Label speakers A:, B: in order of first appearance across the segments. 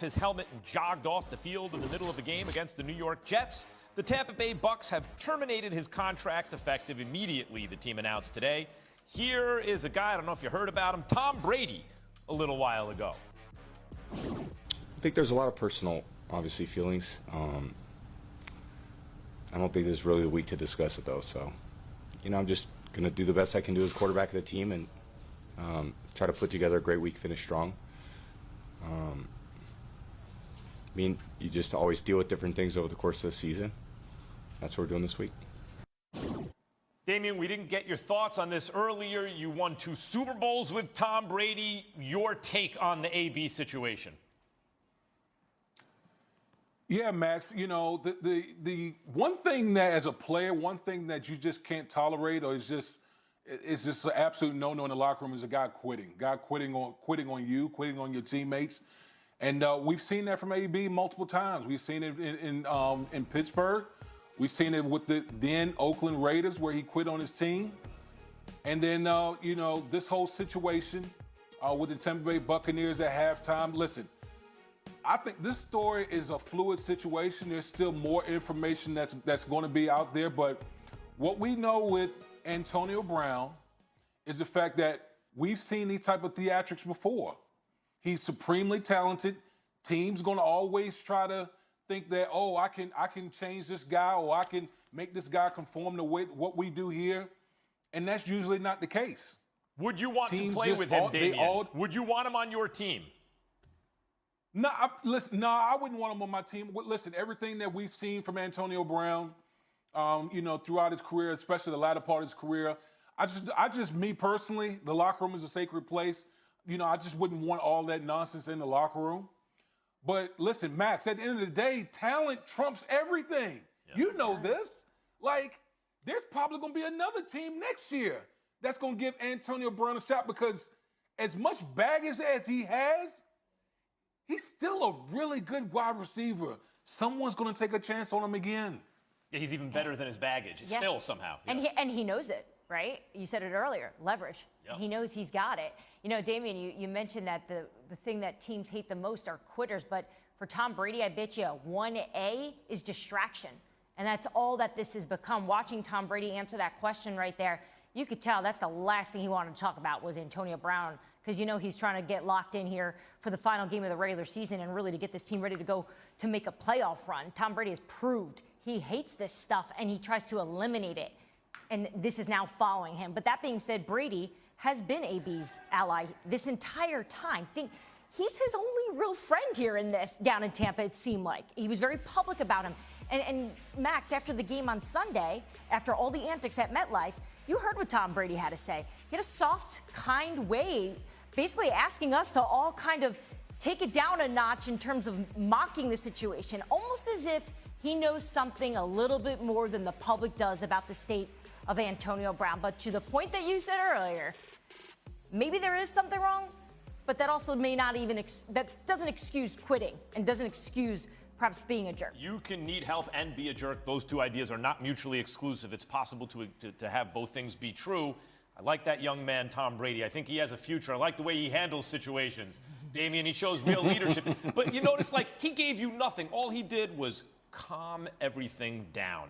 A: his helmet and jogged off the field in the middle of a game against the New York Jets. The Tampa Bay Bucks have terminated his contract effective immediately, the team announced today. Here is a guy, I don't know if you heard about him, Tom Brady, a little while ago.
B: I think there's a lot of personal, obviously, feelings. I don't think this is really the week to discuss it, though. So, I'm just going to do the best I can do as quarterback of the team and try to put together a great week, finish strong. You just always deal with different things over the course of the season. That's what we're doing this week.
A: Damian, we didn't get your thoughts on this earlier. You won 2 Super Bowls with Tom Brady. Your take on the AB situation?
C: Yeah, Max, the one thing that as a player, one thing that you just can't tolerate or it's just an absolute no-no in the locker room is a guy quitting on you, quitting on your teammates. And we've seen that from AB multiple times. We've seen it in Pittsburgh. We've seen it with the then Oakland Raiders where he quit on his team. And then, this whole situation with the Tampa Bay Buccaneers at halftime. Listen, I think this story is a fluid situation. There's still more information that's going to be out there. But what we know with Antonio Brown is the fact that we've seen these type of theatrics before. He's supremely talented. Teams going to always try to think that, I can change this guy or I can make this guy conform to what we do here. And that's usually not the case.
A: Would you want to play with him, Damian? Would you want him on your team?
C: No, I wouldn't want him on my team. Listen, everything that we've seen from Antonio Brown, throughout his career, especially the latter part of his career, me personally, the locker room is a sacred place. I just wouldn't want all that nonsense in the locker room. But listen, Max, at the end of the day, talent trumps everything. Yeah. You know this. There's probably going to be another team next year that's going to give Antonio Brown a shot because as much baggage as he has, he's still a really good wide receiver. Someone's going to take a chance on him again.
A: Yeah, he's even better than his baggage. Still, somehow.
D: And he knows it, right? You said it earlier, leverage. Yep. He knows he's got it. Damian, you mentioned that the thing that teams hate the most are quitters. But for Tom Brady, I bet you 1A is distraction. And that's all that this has become. Watching Tom Brady answer that question right there, you could tell that's the last thing he wanted to talk about was Antonio Brown. Because he's trying to get locked in here for the final game of the regular season and really to get this team ready to go to make a playoff run. Tom Brady has proved he hates this stuff and he tries to eliminate it. And this is now following him. But that being said, Brady has been AB's ally this entire time. He's his only real friend here down in Tampa, it seemed like. He was very public about him. And Max, after the game on Sunday, after all the antics at MetLife, you heard what Tom Brady had to say. He had a soft, kind way, basically asking us to all kind of take it down a notch in terms of mocking the situation, almost as if he knows something a little bit more than the public does about the state of Antonio Brown. But to the point that you said earlier, maybe there is something wrong, but that also may not even, that doesn't excuse quitting and doesn't excuse perhaps being a jerk.
A: You can need help and be a jerk. Those two ideas are not mutually exclusive. It's possible to have both things be true. I like that young man, Tom Brady. I think he has a future. I like the way he handles situations. Damian, he shows real leadership. But you notice, he gave you nothing. All he did was calm everything down.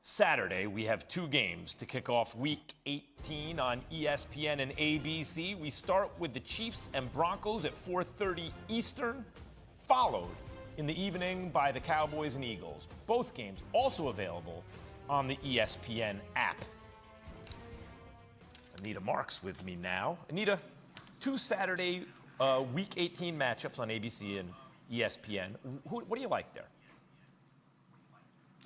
A: Saturday, we have 2 games to kick off Week 18 on ESPN and ABC. We start with the Chiefs and Broncos at 4:30 Eastern, followed in the evening by the Cowboys and Eagles. Both games also available on the ESPN app. Anita Marks with me now. Anita, 2 Saturday Week 18 matchups on ABC and ESPN. What do you like there?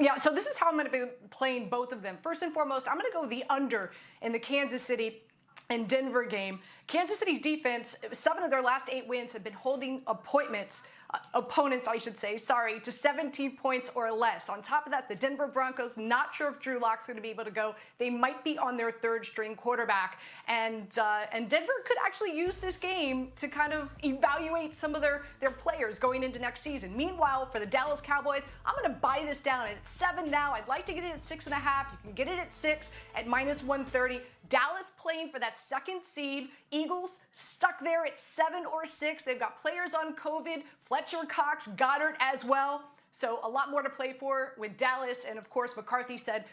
E: Yeah, so this is how I'm going to be playing both of them. First and foremost, I'm going to go the under in the Kansas City and Denver game. Kansas City's defense, 7 of their last 8 wins have been holding opponents, to 17 points or less. On top of that, the Denver Broncos, not sure if Drew Lock's going to be able to go. They might be on their 3rd-string quarterback. And Denver could actually use this game to kind of evaluate some of their players going into next season. Meanwhile, for the Dallas Cowboys, I'm going to buy this down at 7 now. I'd like to get it at 6.5. You can get it at 6 at -130. Dallas playing for that second seed. Eagles stuck there at 7 or 6. They've got players on COVID. Fletcher Cox, Goddard as well. So a lot more to play for with Dallas. And of course, McCarthy said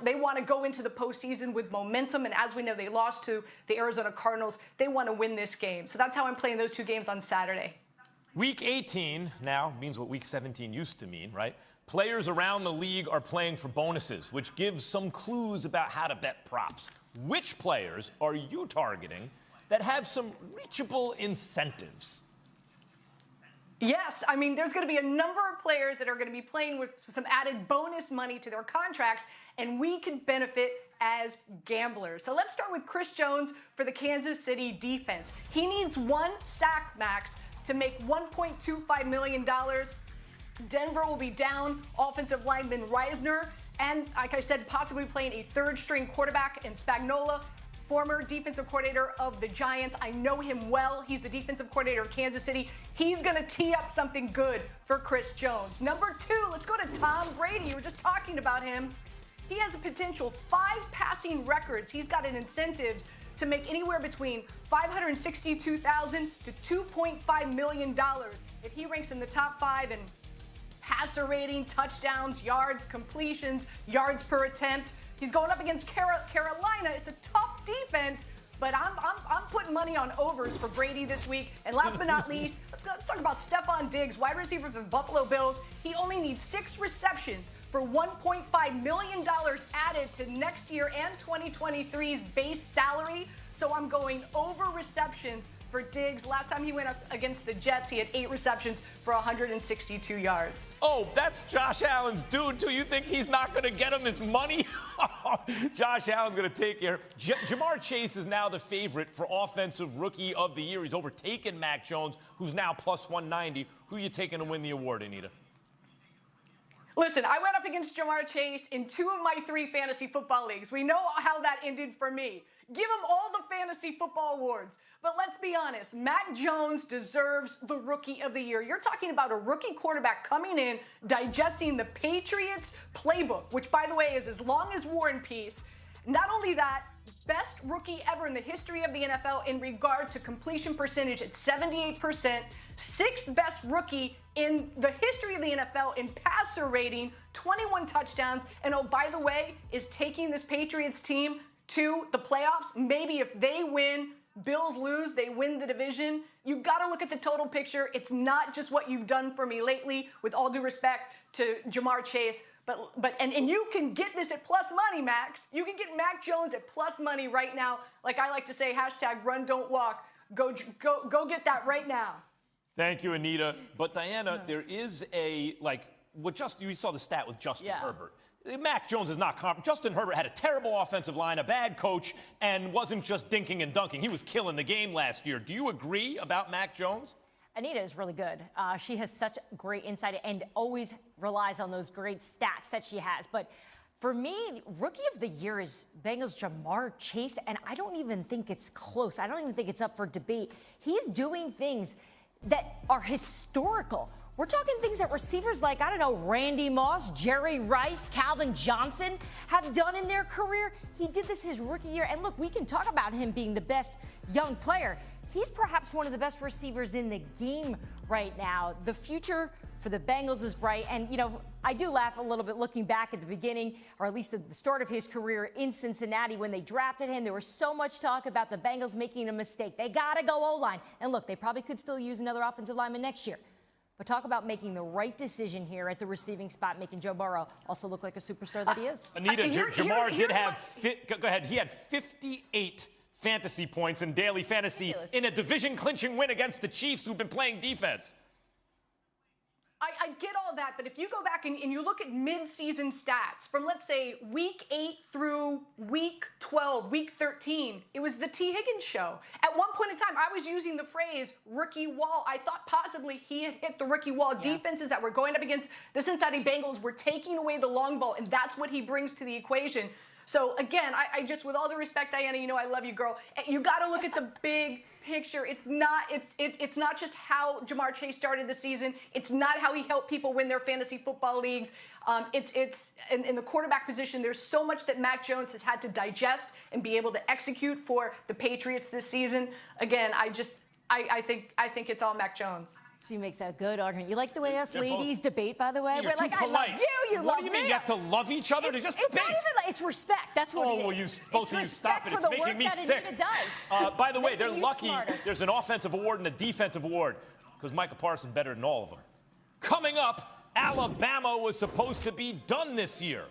E: they want to go into the postseason with momentum. And as we know, they lost to the Arizona Cardinals. They want to win this game. So that's how I'm playing those two games on Saturday.
A: Week 18 now means what Week 17 used to mean, right? Players around the league are playing for bonuses, which gives some clues about how to bet props. Which players are you targeting that have some reachable incentives?
E: Yes, I mean, there's going to be a number of players that are going to be playing with some added bonus money to their contracts, and we could benefit as gamblers. So let's start with Chris Jones for the Kansas City defense. He needs 1 sack, Max, to make $1.25 million. Denver will be down offensive lineman Reisner, and like I said, possibly playing a third-string quarterback in Spagnuolo, former defensive coordinator of the Giants. I know him well. He's the defensive coordinator of Kansas City. He's going to tee up something good for Chris Jones. Number 2, let's go to Tom Brady. We were just talking about him. He has a potential 5 passing records. He's got an incentives to make anywhere between $562,000 to $2.5 million. If he ranks in the top 5 in passer rating, touchdowns, yards, completions, yards per attempt. He's going up against Carolina. It's a tough defense, but I'm putting money on overs for Brady this week. And last but not least, let's talk about Stephon Diggs, wide receiver for the Buffalo Bills. He only needs 6 receptions for $1.5 million added to next year and 2023's base salary. So I'm going over receptions for Diggs. Last time he went up against the Jets, he had 8 receptions for 162 yards.
A: Oh, that's Josh Allen's dude, too. You think he's not going to get him his money? Josh Allen's going to take care. Jamar Chase is now the favorite for Offensive Rookie of the Year. He's overtaken Mac Jones, who's now plus 190. Who are you taking to win the award, Anita?
E: Listen, I went up against Jamar Chase in 2 of my 3 fantasy football leagues. We know how that ended for me. Give him all the fantasy football awards. But let's be honest, Mac Jones deserves the Rookie of the Year. You're talking about a rookie quarterback coming in, digesting the Patriots playbook, which, by the way, is as long as War and Peace. Not only that, best rookie ever in the history of the NFL in regard to completion percentage at 78%, 6th best rookie in the history of the NFL in passer rating, 21 touchdowns, and oh, by the way, is taking this Patriots team to the playoffs. Maybe if they win, Bills lose, they win the division. You've got to look at the total picture. It's not just what you've done for me lately, with all due respect to Jamar Chase, and you can get this at plus money, Max. You can get Mac Jones at plus money right now. Like I like to say, hashtag run, don't walk. Go get that right now.
A: Thank you, Anita. But Diana, there is you saw the stat with Justin Herbert. Mac Jones is not Justin Herbert had a terrible offensive line, a bad coach, and wasn't just dinking and dunking. He was killing the game last year. Do you agree about Mac Jones?
D: Anita is really good. She has such great insight and always relies on those great stats that she has. But for me, Rookie of the Year is Bengals Jamar Chase, and I don't even think it's close. I don't even think it's up for debate. He's doing things that are historical. We're talking things that receivers like, I don't know, Randy Moss, Jerry Rice, Calvin Johnson have done in their career. He did this his rookie year. And look, we can talk about him being the best young player. He's perhaps one of the best receivers in the game right now. The future for the Bengals is bright. And, you know, I do laugh a little bit looking back at the beginning, or at least at the start of his career in Cincinnati when they drafted him. There was so much talk about the Bengals making a mistake. They got to go O-line. And look, they probably could still use another offensive lineman next year. But talk about making the right decision here at the receiving spot, making Joe Burrow also look like a superstar that he is.
A: Anita, Jamar did have, go ahead, he had 58 fantasy points in daily fantasy
D: Ridiculous.
A: In a division-clinching win against the Chiefs, who've been playing defense.
E: I get all that, but if you go back and you look at mid-season stats from, let's say, week 8 through week 12, week 13, it was the T. Higgins show. At one point in time, I was using the phrase rookie wall. I thought possibly he had hit the rookie wall. Yeah. Defenses that were going up against the Cincinnati Bengals were taking away the long ball, and that's what he brings to the equation. So again, I just, with all the respect, Diana, you know I love you, girl. You got to look at the big picture. It's not just how Jamar Chase started the season. It's not how he helped people win their fantasy football leagues. It's in the quarterback position. There's so much that Mac Jones has had to digest and be able to execute for the Patriots this season. Again, I think it's all Mac Jones.
D: She makes a good argument. You like the way us
A: They're
D: ladies debate, by the way?
A: You're
D: We're
A: too
D: like,
A: polite.
D: I love you, you
A: what
D: love
A: do you
D: me.
A: mean? You have to love each other to just
D: It's
A: debate?
D: not even like, it's respect. That's what it is.
A: Will you both of you stop it?
D: Respect
A: It's
D: for the
A: making
D: work
A: me
D: that
A: sick.
D: Anita does.
A: By the way,
D: Making
A: they're
D: you
A: lucky
D: smarter.
A: there's an offensive award and a defensive award because Micah Parsons better than all of them. Coming up, Alabama was supposed to be done this year.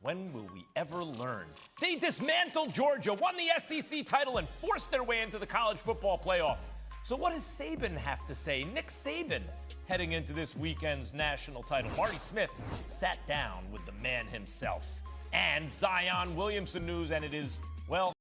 A: When will we ever learn? They dismantled Georgia, won the SEC title, and forced their way into the college football playoff. So what does Saban have to say? Nick Saban heading into this weekend's national title. Marty Smith sat down with the man himself. And Zion Williamson news, and it is, well,